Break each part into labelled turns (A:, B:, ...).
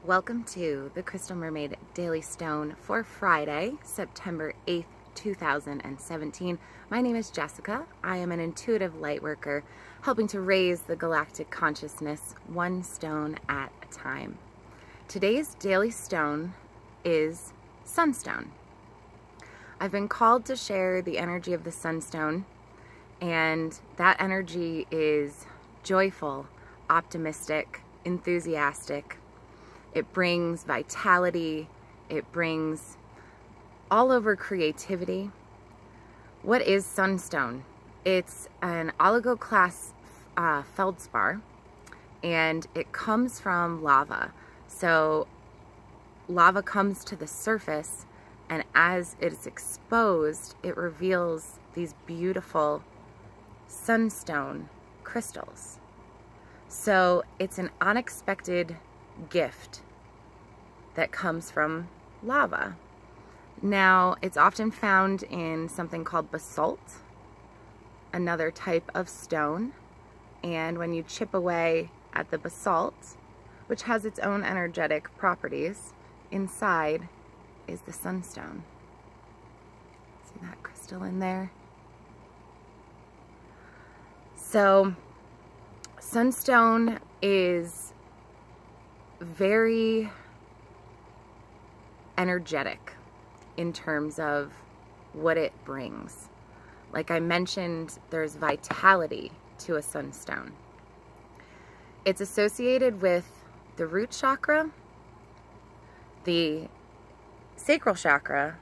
A: Welcome to the Crystal Mermaid Daily Stone for Friday, September 8th, 2017. My name is Jessica. I am an intuitive light worker helping to raise the galactic consciousness one stone at a time. Today's daily stone is Sunstone. I've been called to share the energy of the Sunstone, and that energy is joyful, optimistic, enthusiastic. It brings vitality. It brings all over creativity. What is Sunstone? It's an oligoclase feldspar, and it comes from lava. So lava comes to the surface, and as it is exposed, it reveals these beautiful sunstone crystals. So it's an unexpected gift that comes from lava. Now, it's often found in something called basalt, another type of stone, and when you chip away at the basalt, which has its own energetic properties, inside is the sunstone. See that crystal in there? So, sunstone is very energetic in terms of what it brings. Like I mentioned, there's vitality to a sunstone. It's associated with the root chakra, the sacral chakra,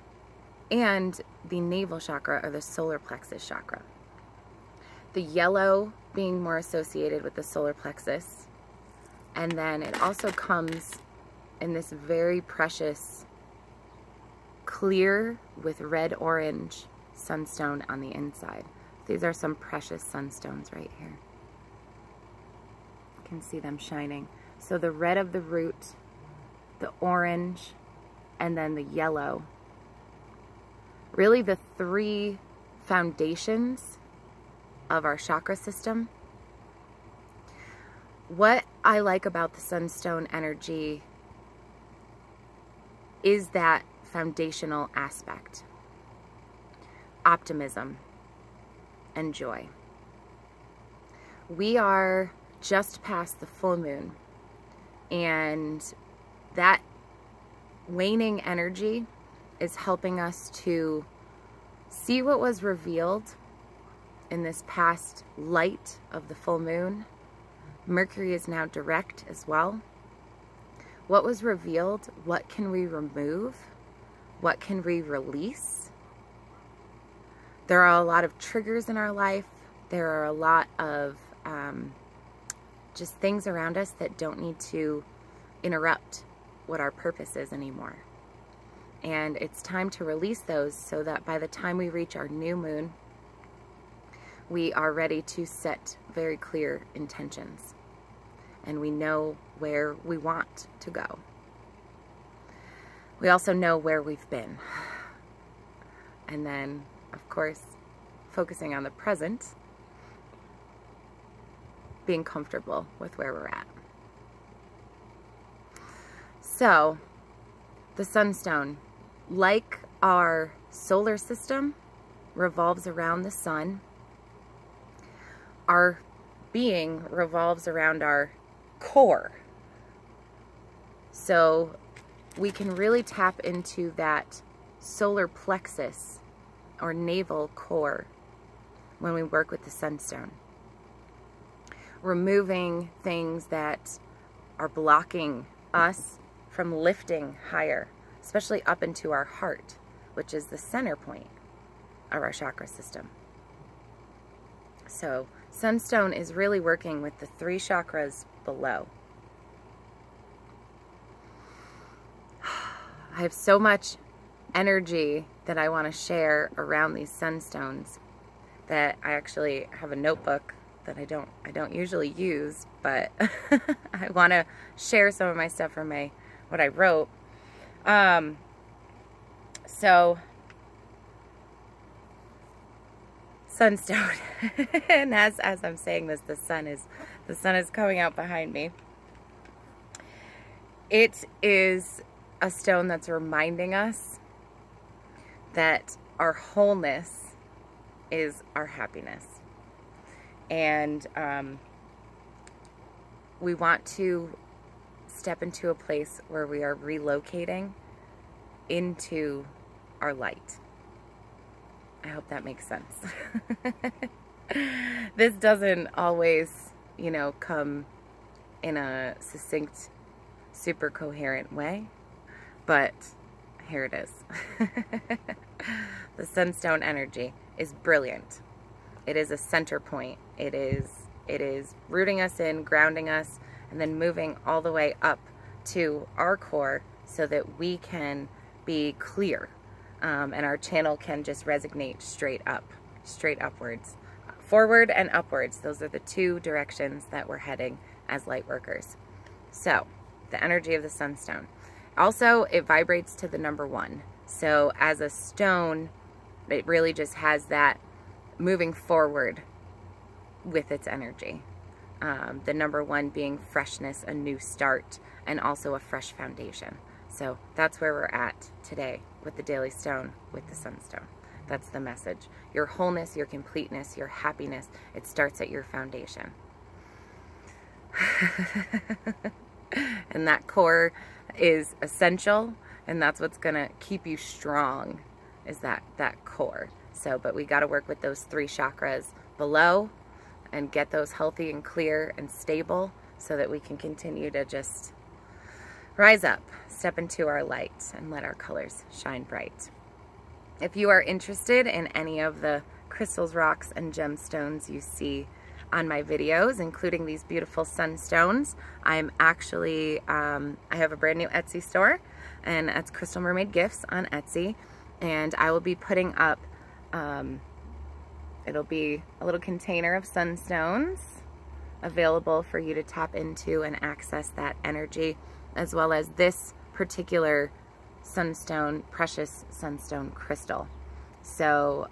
A: and the navel chakra, or the solar plexus chakra. The yellow being more associated with the solar plexus. And then it also comes in this very precious clear with red-orange sunstone on the inside. These are some precious sunstones right here. You can see them shining. So the red of the root, the orange, and then the yellow. Really the three foundations of our chakra system. What I like about the sunstone energy is that foundational aspect. Optimism and joy. We are just past the full moon, and that waning energy is helping us to see what was revealed in this past light of the full moon. Mercury is now direct as well. What was revealed? What can we remove? What can we release? There are a lot of triggers in our life. There are a lot of just things around us that don't need to interrupt what our purpose is anymore. And it's time to release those so that by the time we reach our new moon, we are ready to set very clear intentions, and we know where we want to go. We also know where we've been. And then, of course, focusing on the present, being comfortable with where we're at. So, the sunstone, like our solar system, revolves around the sun. Our being revolves around our core. So we can really tap into that solar plexus or navel core when we work with the sunstone. Removing things that are blocking us from lifting higher, especially up into our heart, which is the center point of our chakra system. So sunstone is really working with the three chakras below. I have so much energy that I want to share around these sunstones that I actually have a notebook that I don't usually use, but I want to share some of my stuff from what I wrote. So Sunstone. And as I'm saying this, the sun is coming out behind me. It is a stone that's reminding us that our wholeness is our happiness. And we want to step into a place where we are relocating into our light. I hope that makes sense. This doesn't always, you know, come in a succinct, super coherent way, but here it is. The Sunstone energy is brilliant. It is a center point. It is rooting us in, grounding us, and then moving all the way up to our core so that we can be clear, and our channel can just resonate straight upwards. Forward and upwards, those are the two directions that we're heading as light workers. So, the energy of the Sunstone. Also, it vibrates to the number 1. So, as a stone, it really just has that moving forward with its energy. The number 1 being freshness, a new start, and also a fresh foundation. So, that's where we're at today with the Daily Stone, with the Sunstone. That's the message. Your wholeness, your completeness, your happiness, it starts at your foundation. And that core is essential, and that's what's gonna keep you strong, is that core. So, but we gotta work with those 3 chakras below and get those healthy and clear and stable so that we can continue to just rise up, step into our light, and let our colors shine bright. If you are interested in any of the crystals, rocks, and gemstones you see on my videos, including these beautiful sunstones, I'm actually, I have a brand new Etsy store, and that's Crystal Mermaid Gifts on Etsy, and I will be putting up, it'll be a little container of sunstones available for you to tap into and access that energy, as well as this particular sunstone, precious sunstone crystal. So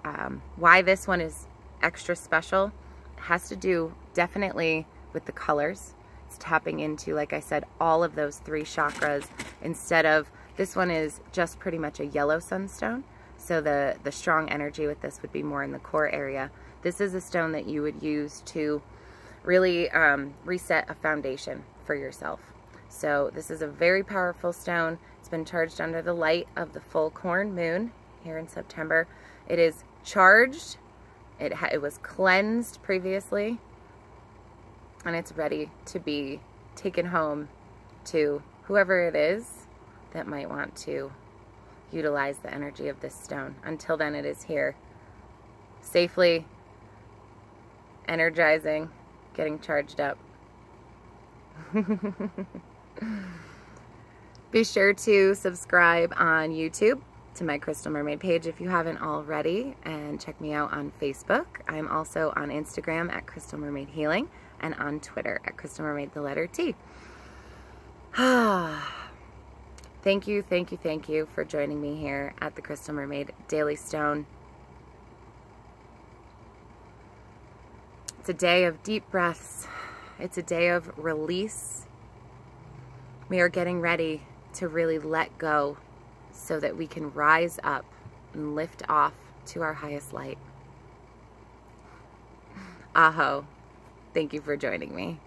A: why this one is extra special has to do definitely with the colors. It's tapping into, like I said, all of those 3 chakras, instead of, this one is just pretty much a yellow sunstone, so the strong energy with this would be more in the core area. This is a stone that you would use to really reset a foundation for yourself. So this is a very powerful stone. It's been charged under the light of the full corn moon here in September. It is charged. It was cleansed previously, and it's ready to be taken home to whoever it is that might want to utilize the energy of this stone. Until then, it is here, safely, energizing, getting charged up. Be sure to subscribe on YouTube to my Crystal Mermaid page if you haven't already, and check me out on Facebook. I'm also on Instagram at Crystal Mermaid Healing, and on Twitter at Crystal Mermaid, the letter T. Thank you, thank you, thank you for joining me here at the Crystal Mermaid Daily Stone. It's a day of deep breaths. It's a day of release. We are getting ready to really let go so that we can rise up and lift off to our highest light. Aho. Thank you for joining me.